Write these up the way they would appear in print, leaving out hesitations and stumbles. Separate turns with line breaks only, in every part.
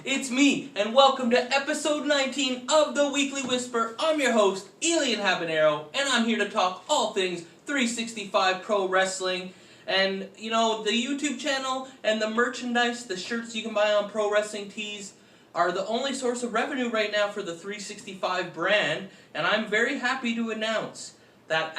It's me, and welcome to episode 19 of The Weekly Whisper. I'm your host, Elian Habanero, and I'm here to talk all things 365 Pro Wrestling. And, you know, the YouTube channel and the merchandise, the shirts you can buy on Pro Wrestling Tees, are the only source of revenue right now for the 365 brand. And I'm very happy to announce that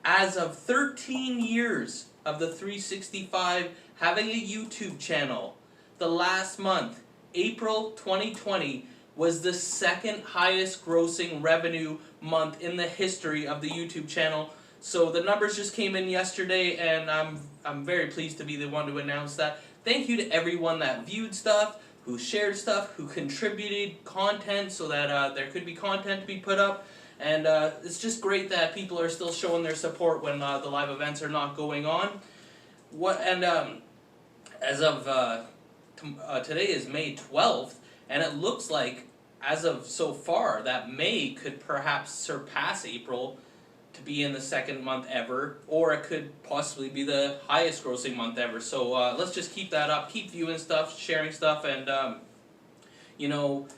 as of 13 years of the 365 having a YouTube channel, the last month, April 2020, was the second highest grossing revenue month in the history of the YouTube channel. So the numbers just came in yesterday, and I'm very pleased to be the one to announce that. Thank you to everyone that viewed stuff, who shared stuff, who contributed content so that there could be content to be put up. And it's just great that people are still showing their support when the live events are not going on. As of today is May 12th, and it looks like, as of so far, that May could perhaps surpass April to be in the second month ever, or it could possibly be the highest grossing month ever. So let's just keep that up, keep viewing stuff, sharing stuff, and you know,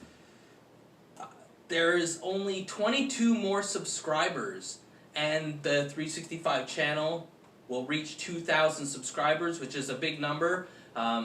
there's only 22 more subscribers, and the 365 channel will reach 2,000 subscribers, which is a big number.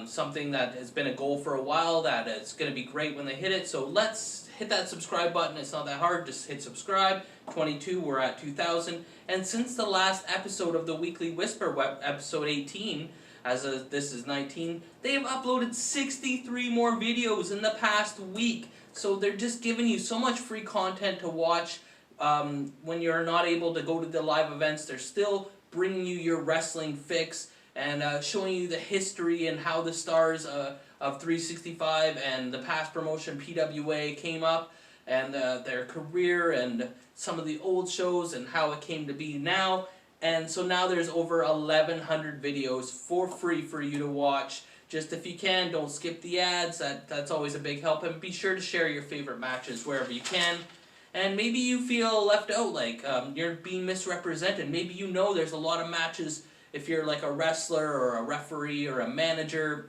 Something that has been a goal for a while, that it's going to be great when they hit it. So let's hit that subscribe button. It's not that hard. Just hit subscribe. 22, we're at 2,000. And since the last episode of the Weekly Whisper, episode 18, this is 19, they have uploaded 63 more videos in the past week. So they're just giving you so much free content to watch when you're not able to go to the live events. They're still bringing you your wrestling fix and showing you the history and how the stars of 365 and the past promotion PWA came up, and their career and some of the old shows and how it came to be now. And so now there's over 1,100 videos for free for you to watch. Just if you can, don't skip the ads. That's always a big help. And be sure to share your favorite matches wherever you can. And maybe you feel left out, like you're being misrepresented. Maybe you know there's a lot of matches, if you're like a wrestler or a referee or a manager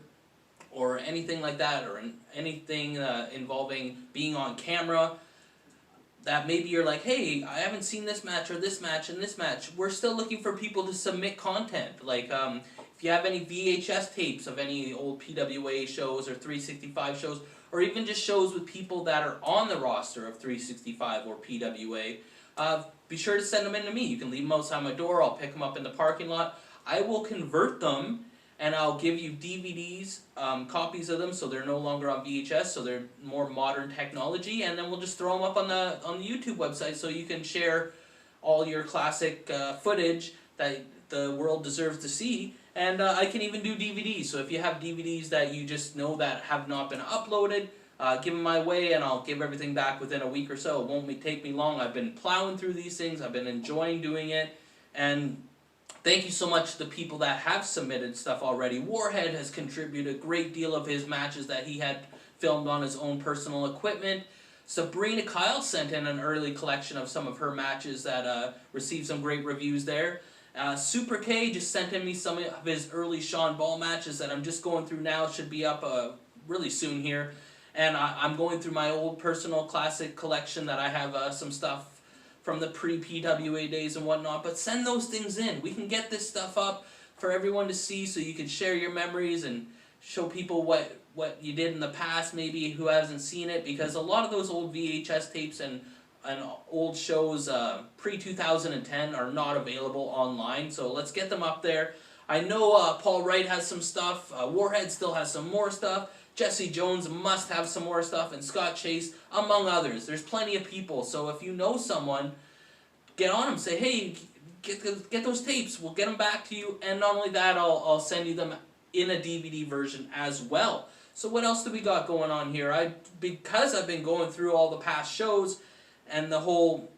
or anything like that, or anything involving being on camera, that maybe you're like, hey, I haven't seen this match or this match and this match. We're still looking for people to submit content. Like if you have any VHS tapes of any old PWA shows or 365 shows, or even just shows with people that are on the roster of 365 or PWA, be sure to send them in to me. You can leave them outside my door. I'll pick them up in the parking lot. I will convert them, and I'll give you DVDs, copies of them, so they're no longer on VHS, so they're more modern technology, and then we'll just throw them up on the YouTube website so you can share all your classic footage that the world deserves to see. And I can even do DVDs, so if you have DVDs that you just know that have not been uploaded, give them my way, and I'll give everything back within a week or so. It won't take me long. I've been plowing through these things. I've been enjoying doing it, and thank you so much to the people that have submitted stuff already. Warhead has contributed a great deal of his matches that he had filmed on his own personal equipment. Sabrina Kyle sent in an early collection of some of her matches that received some great reviews there. Super K just sent in me some of his early Shawn Ball matches that I'm just going through now. Should be up really soon here. And I'm going through my old personal classic collection that I have some stuff from the pre-PWA days and whatnot. But send those things in. We can get this stuff up for everyone to see, so you can share your memories and show people what you did in the past, maybe who hasn't seen it. Because a lot of those old VHS tapes and old shows pre-2010 are not available online, so let's get them up there. I know Paul Wright has some stuff, Warhead still has some more stuff, Jesse Jones must have some more stuff, and Scott Chase, among others. There's plenty of people, so if you know someone, get on them, say, hey, get those tapes, we'll get them back to you, and not only that, I'll send you them in a DVD version as well. So what else do we got going on here? Because I've been going through all the past shows, and the whole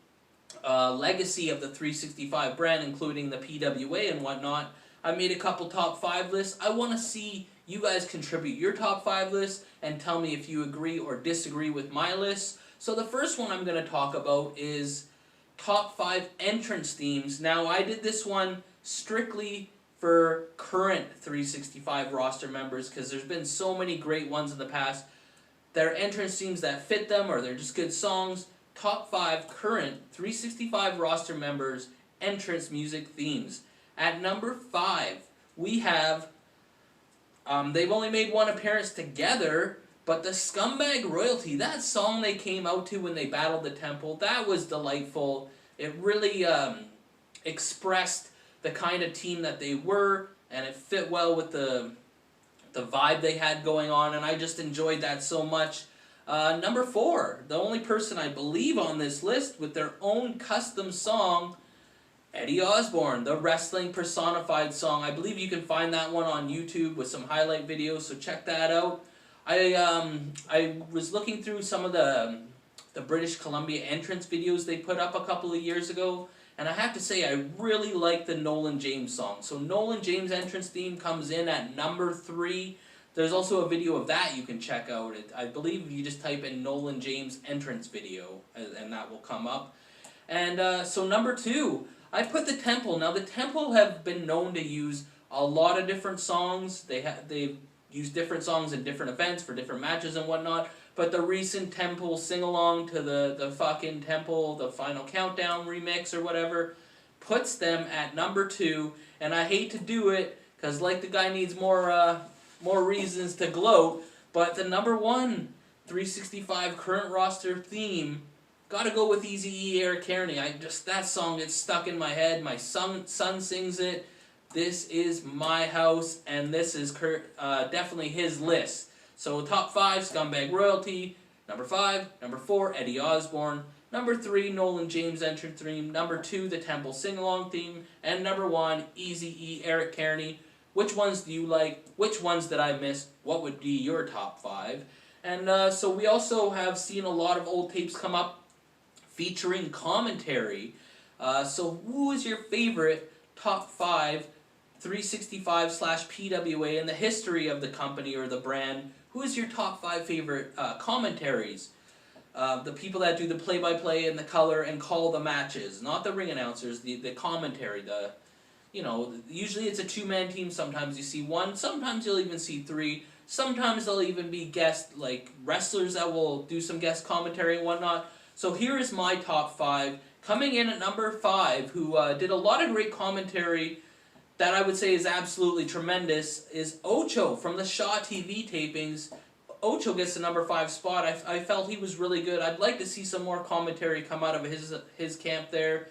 legacy of the 365 brand, including the PWA and whatnot, I made a couple top 5 lists. I want to see you guys contribute your top 5 lists and tell me if you agree or disagree with my lists. So the first one I'm going to talk about is top 5 entrance themes. Now, I did this one strictly for current 365 roster members, because there's been so many great ones in the past. Their entrance themes that fit them, or they're just good songs. Top 5 current 365 roster members' entrance music themes. At number 5, we have, they've only made one appearance together, but the Scumbag Royalty, that song they came out to when they battled the Temple, that was delightful. It really expressed the kind of team that they were, and it fit well with the vibe they had going on, and I just enjoyed that so much. Number 4, the only person I believe on this list with their own custom song, Eddie Osbourne, the wrestling personified song. I believe you can find that one on YouTube with some highlight videos, so check that out. I was looking through some of the British Columbia entrance videos they put up a couple of years ago, and I have to say I really like the Nolan James song. So Nolan James' entrance theme comes in at number 3. There's also a video of that you can check out. I believe you just type in Nolan James entrance video, and that will come up. And so number 2, I put the Temple. Now the Temple have been known to use a lot of different songs. They've used different songs in different events for different matches and whatnot. But the recent Temple sing-along to the fucking Temple, the Final Countdown remix or whatever, puts them at number 2. And I hate to do it, because like the guy needs more reasons to gloat, but the number 1 365 current roster theme, gotta go with Eazy-E, Eric Cairnie. That song gets stuck in my head. My son sings it. This is my house, and this is definitely his list. So top 5, Scumbag Royalty. Number 5, number 4, Eddie Osbourne. Number 3, Nolan James entrance theme. Number 2, the Temple sing-along theme. And number 1, Eazy-E, Eric Cairnie. Which ones do you like? Which ones did I miss? What would be your top 5? And so we also have seen a lot of old tapes come up featuring commentary. So who is your favorite top 5 365/PWA in the history of the company or the brand? Who is your top 5 favorite commentaries? The people that do the play-by-play and the color and call the matches, not the ring announcers, the commentary, usually it's a 2-man team. Sometimes you see 1, sometimes you'll even see 3. Sometimes there'll even be guest, like wrestlers that will do some guest commentary and whatnot. So here is my top 5. Coming in at number 5, who did a lot of great commentary that I would say is absolutely tremendous, is Ocho from the Shaw TV tapings. Ocho gets the number 5 spot. I felt he was really good. I'd like to see some more commentary come out of his camp there.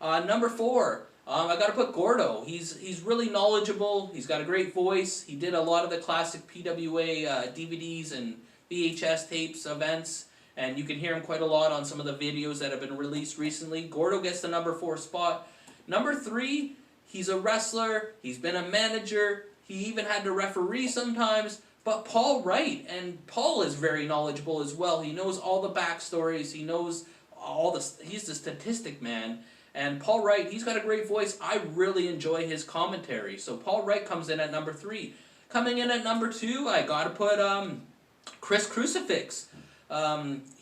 Number 4, I gotta put Gordo. He's really knowledgeable. He's got a great voice. He did a lot of the classic PWA DVDs and VHS tapes events, and you can hear him quite a lot on some of the videos that have been released recently. Gordo gets the number 4 spot. Number 3, he's a wrestler. He's been a manager. He even had to referee sometimes. But Paul Wright, and Paul is very knowledgeable as well. He knows all the backstories. He knows he's the statistic man. And Paul Wright, he's got a great voice. I really enjoy his commentary. So Paul Wright comes in at number 3. Coming in at number 2, I gotta put Chris Crucifix.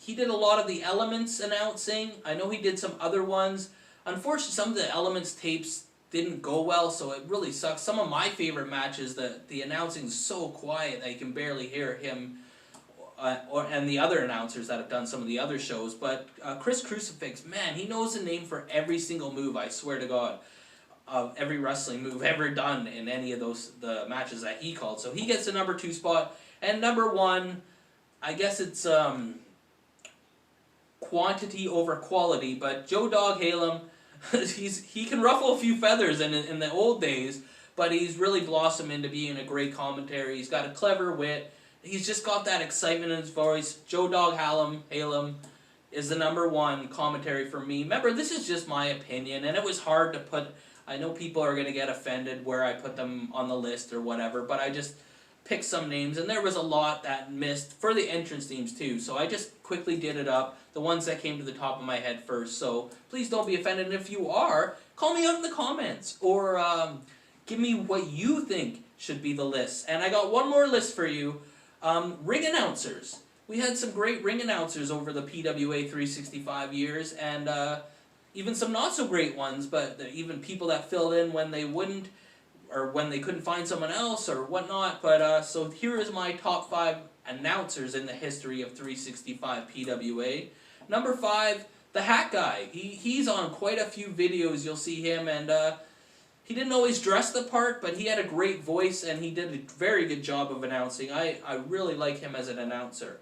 He did a lot of the Elements announcing. I know he did some other ones. Unfortunately, some of the Elements tapes didn't go well, so it really sucks. Some of my favorite matches, the announcing's so quiet that you can barely hear him and the other announcers that have done some of the other shows. But Chris Crucifix, man, he knows the name for every single move, I swear to God, of every wrestling move ever done in any of the matches that he called. So he gets the number 2 spot. And number 1, I guess it's quantity over quality, but Joe-Dawg Halem, he can ruffle a few feathers in the old days, but he's really blossomed into being a great commentary. He's got a clever wit. He's just got that excitement in his voice. Joe-Dawg Halem is the number 1 commentary for me. Remember, this is just my opinion, and it was hard to put. I know people are going to get offended where I put them on the list or whatever, but I just picked some names, and there was a lot that missed for the entrance themes too, so I just quickly did it up, the ones that came to the top of my head first. So please don't be offended, and if you are, call me out in the comments, or give me what you think should be the list. And I got one more list for you. Ring announcers. We had some great ring announcers over the PWA 365 years, and even some not so great ones, but even people that filled in when they wouldn't. or when they couldn't find someone else or whatnot. But so here is my top 5 announcers in the history of 365 PWA. Number 5, the Hat Guy. He's on quite a few videos. You'll see him, and he didn't always dress the part, but he had a great voice, and he did a very good job of announcing. I really like him as an announcer.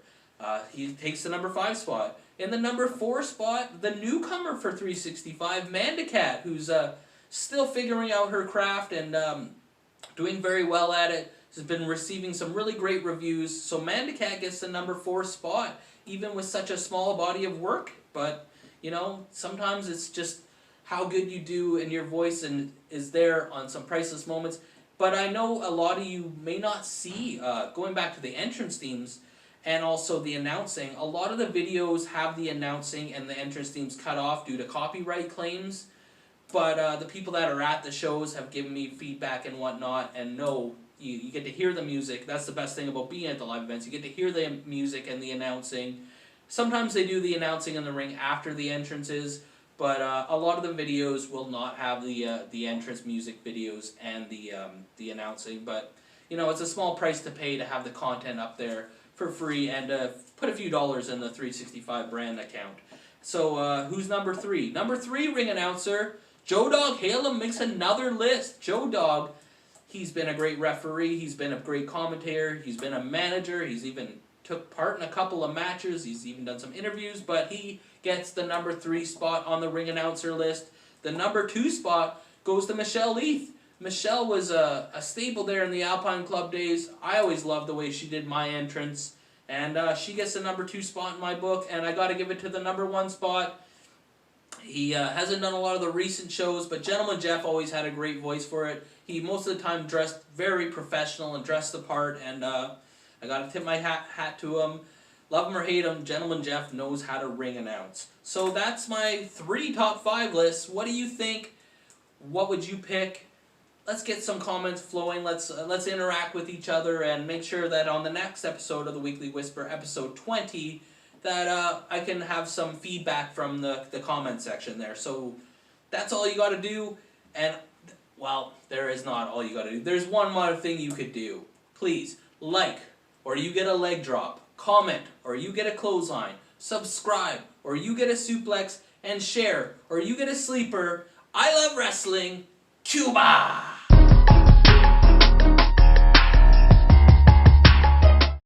He takes the number 5 spot. In the number 4 spot, the newcomer for 365, Manda, who's still figuring out her craft and doing very well at it. Has been receiving some really great reviews. So Manda gets the number 4 spot, even with such a small body of work. But, you know, sometimes it's just how good you do in your voice and is there on some priceless moments. But I know a lot of you may not see, going back to the entrance themes and also the announcing, a lot of the videos have the announcing and the entrance themes cut off due to copyright claims. But the people that are at the shows have given me feedback and whatnot, and know you get to hear the music. That's the best thing about being at the live events. You get to hear the music and the announcing. Sometimes they do the announcing in the ring after the entrances, but a lot of the videos will not have the entrance music videos and the announcing. But you know, it's a small price to pay to have the content up there for free and put a few dollars in the 365 brand account. So who's number 3? Number 3 ring announcer, Joe-Dawg. Hail him, makes another list. Joe-Dawg, he's been a great referee, he's been a great commentator, he's been a manager, he's even took part in a couple of matches, he's even done some interviews, but he gets the number 3 spot on the ring announcer list. The number 2 spot goes to Michelle Leith. Michelle was a staple there in the Alpine Club days. I always loved the way she did my entrance, and she gets the number 2 spot in my book, and I gotta give it to the number 1 spot. He hasn't done a lot of the recent shows, but Gentleman Jeff always had a great voice for it. He most of the time dressed very professional and dressed the part, and I gotta tip my hat to him. Love him or hate him, Gentleman Jeff knows how to ring announce. So that's my 3 top 5 lists. What do you think? What would you pick? Let's get some comments flowing. Let's interact with each other and make sure that on the next episode of the Weekly Whisper, episode 20, that I can have some feedback from the comment section there. So that's all you got to do. And, well, there is not all you got to do. There's one more thing you could do. Please, like, or you get a leg drop. Comment, or you get a clothesline. Subscribe, or you get a suplex. And share, or you get a sleeper. I love wrestling. Cuba!